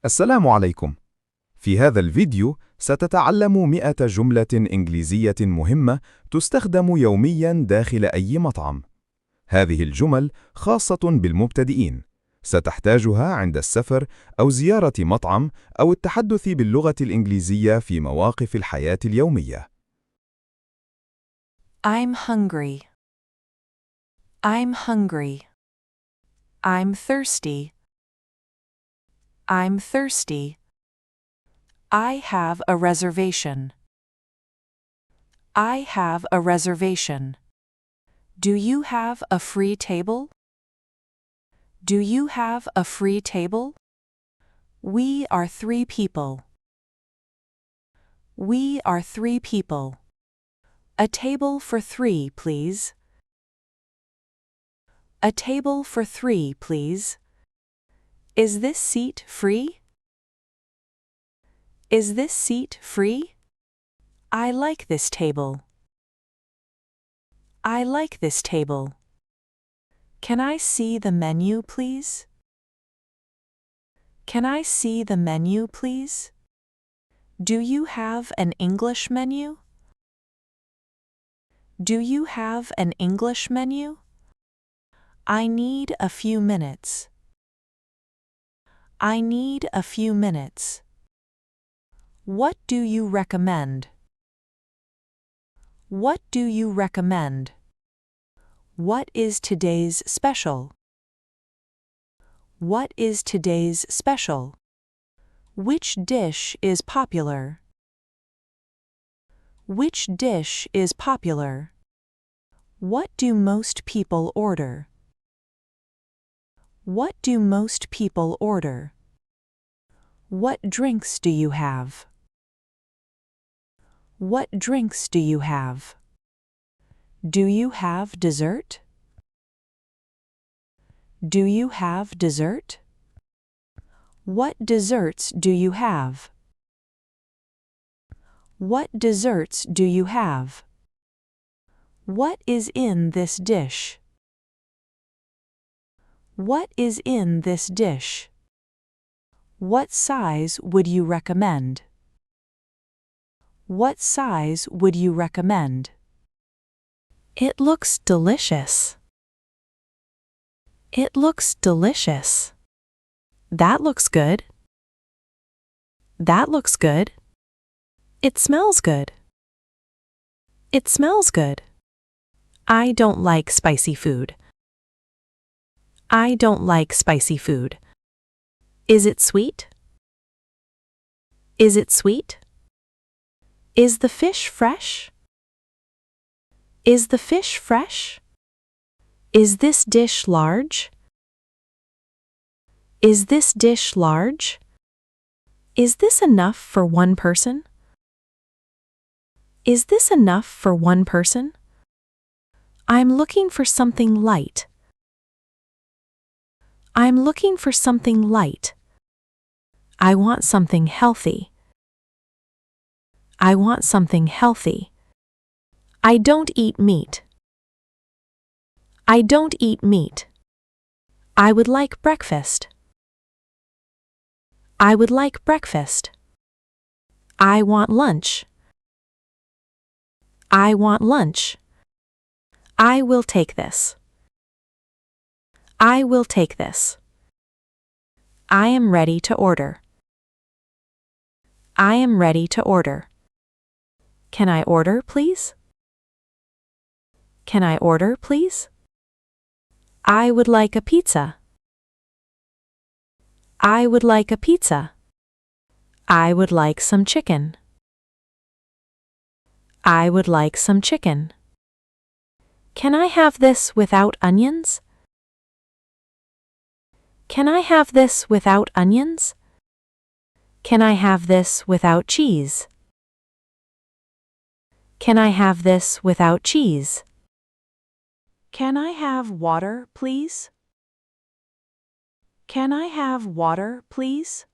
السلام عليكم. في هذا الفيديو ستتعلم 100 جملة إنجليزية مهمة تستخدم يومياً داخل أي مطعم. هذه الجمل خاصة بالمبتدئين، ستحتاجها عند السفر أو زيارة مطعم أو التحدث باللغة الإنجليزية في مواقف الحياة اليومية. I'm hungry. I'm hungry. I'm thirsty. I'm thirsty. I have a reservation. I have a reservation. Do you have a free table? Do you have a free table? We are 3 people. We are 3 people. A table for 3, please. A table for 3, please. Is this seat free? Is this seat free? I like this table. I like this table. Can I see the menu, please? Can I see the menu, please? Do you have an English menu? Do you have an English menu? I need a few minutes. I need a few minutes. What do you recommend? What do you recommend? What is today's special? What is today's special? Which dish is popular? Which dish is popular? What do most people order? What do most people order? What drinks do you have? What drinks do you have? Do you have dessert? Do you have dessert? What desserts do you have? What desserts do you have? What is in this dish? What is in this dish? What size would you recommend? What size would you recommend? It looks delicious. It looks delicious. That looks good. That looks good. It smells good. It smells good. I don't like spicy food. I don't like spicy food. Is it sweet? Is it sweet? Is the fish fresh? Is the fish fresh? Is this dish large? Is this dish large? Is this enough for one person? Is this enough for one person? I'm looking for something light. I'm looking for something light. I want something healthy. I want something healthy. I don't eat meat. I don't eat meat. I would like breakfast. I would like breakfast. I want lunch. I want lunch. I will take this. I will take this. I am ready to order. I am ready to order. Can I order, please? Can I order, please? I would like a pizza. I would like a pizza. I would like some chicken. I would like some chicken. Can I have this without onions? Can I have this without onions? Can I have this without cheese? Can I have this without cheese? Can I have water, please? Can I have water, please?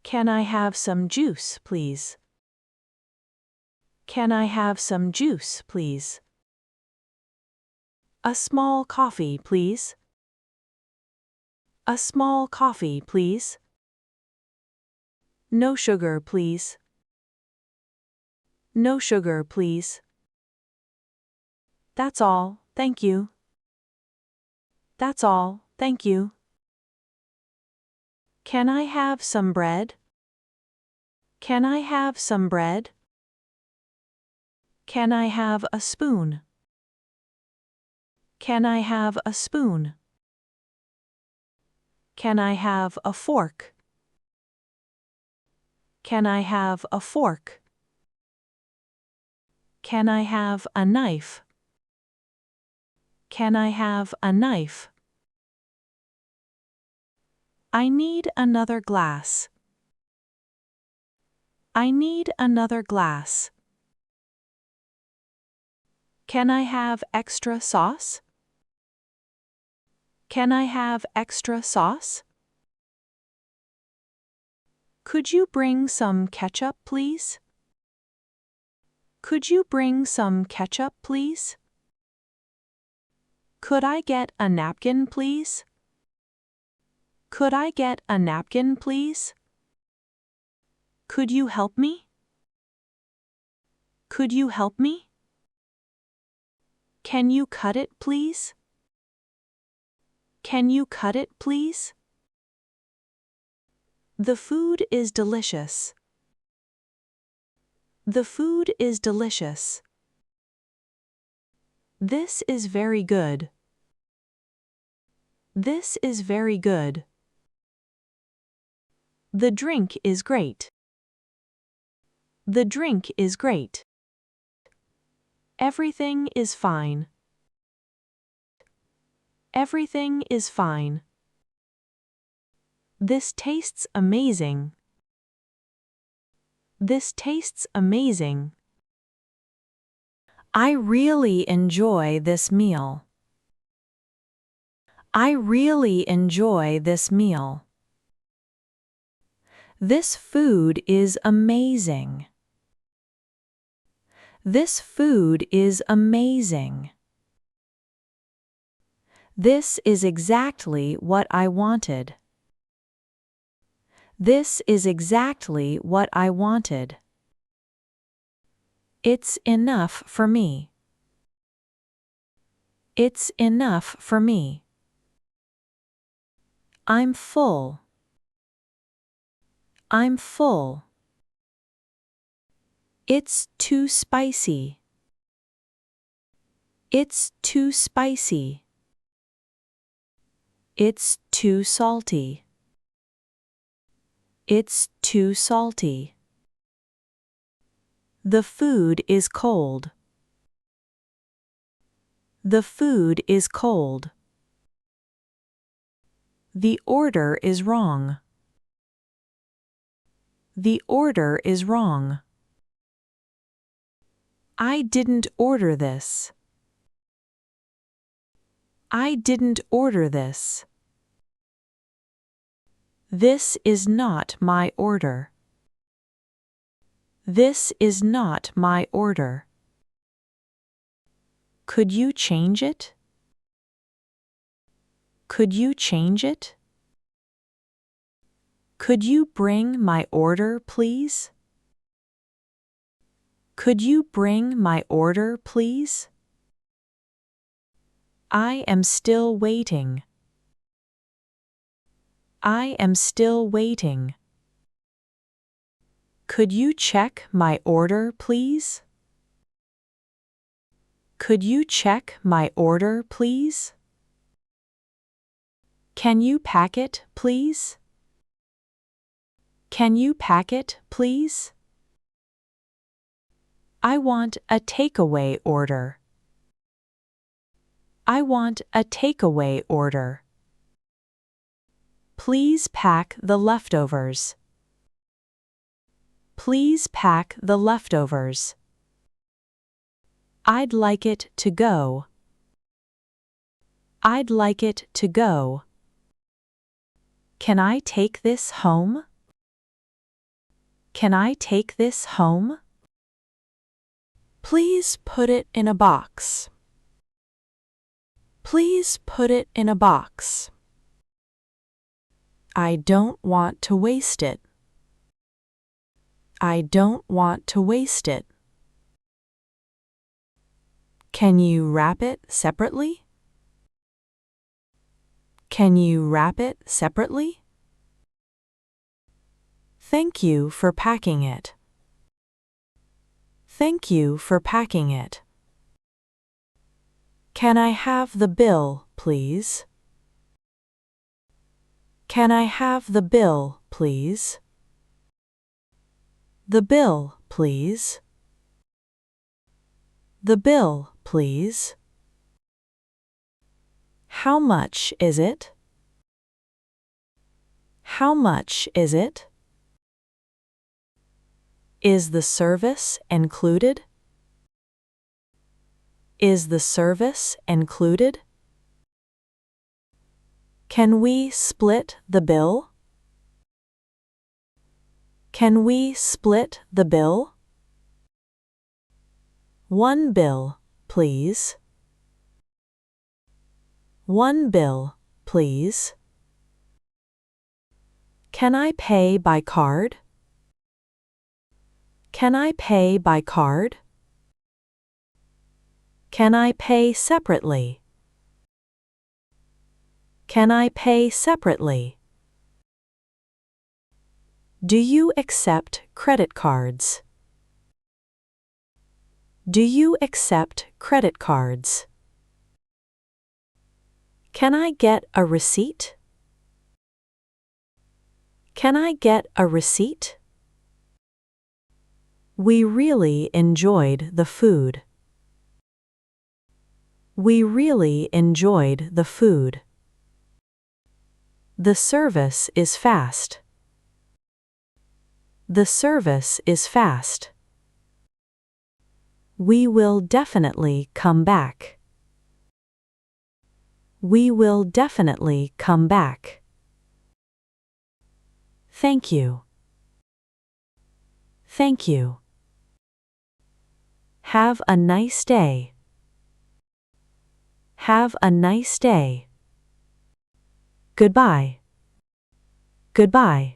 Can I have some juice, please? Can I have some juice, please? A small coffee, please. A small coffee, please. No sugar, please. No sugar, please. That's all, thank you. That's all, thank you. Can I have some bread? Can I have some bread? Can I have a spoon? Can I have a spoon? Can I have a fork? Can I have a fork? Can I have a knife? Can I have a knife? I need another glass. I need another glass. Can I have extra sauce? Can I have extra sauce? Could you bring some ketchup, please? Could you bring some ketchup, please? Could I get a napkin, please? Could I get a napkin, please? Could you help me? Could you help me? Can you cut it, please? Can you cut it, please? The food is delicious. The food is delicious. This is very good. This is very good. The drink is great. The drink is great. Everything is fine. Everything is fine. This tastes amazing. This tastes amazing. I really enjoy this meal. I really enjoy this meal. This food is amazing. This food is amazing. This is exactly what I wanted. This is exactly what I wanted. It's enough for me. It's enough for me. I'm full. I'm full. It's too spicy. It's too spicy. It's too salty. It's too salty. The food is cold. The food is cold. The order is wrong. The order is wrong. I didn't order this. I didn't order this. This is not my order. This is not my order. Could you change it? Could you change it? Could you bring my order, please? Could you bring my order, please? I am still waiting. I am still waiting. Could you check my order, please? Could you check my order, please? Can you pack it, please? Can you pack it, please? I want a takeaway order. I want a takeaway order. Please pack the leftovers. Please pack the leftovers. I'd like it to go. I'd like it to go. Can I take this home? Can I take this home? Please put it in a box. Please put it in a box. I don't want to waste it. I don't want to waste it. Can you wrap it separately? Can you wrap it separately? Thank you for packing it. Thank you for packing it. Can I have the bill, please? Can I have the bill, please? The bill, please. The bill, please. How much is it? How much is it? Is the service included? Is the service included? Can we split the bill? Can we split the bill? One bill, please. One bill, please. Can I pay by card? Can I pay by card? Can I pay separately? Can I pay separately? Do you accept credit cards? Do you accept credit cards? Can I get a receipt? Can I get a receipt? We really enjoyed the food. We really enjoyed the food. The service is fast. The service is fast. We will definitely come back. We will definitely come back. Thank you. Thank you. Have a nice day. Have a nice day. Goodbye. Goodbye.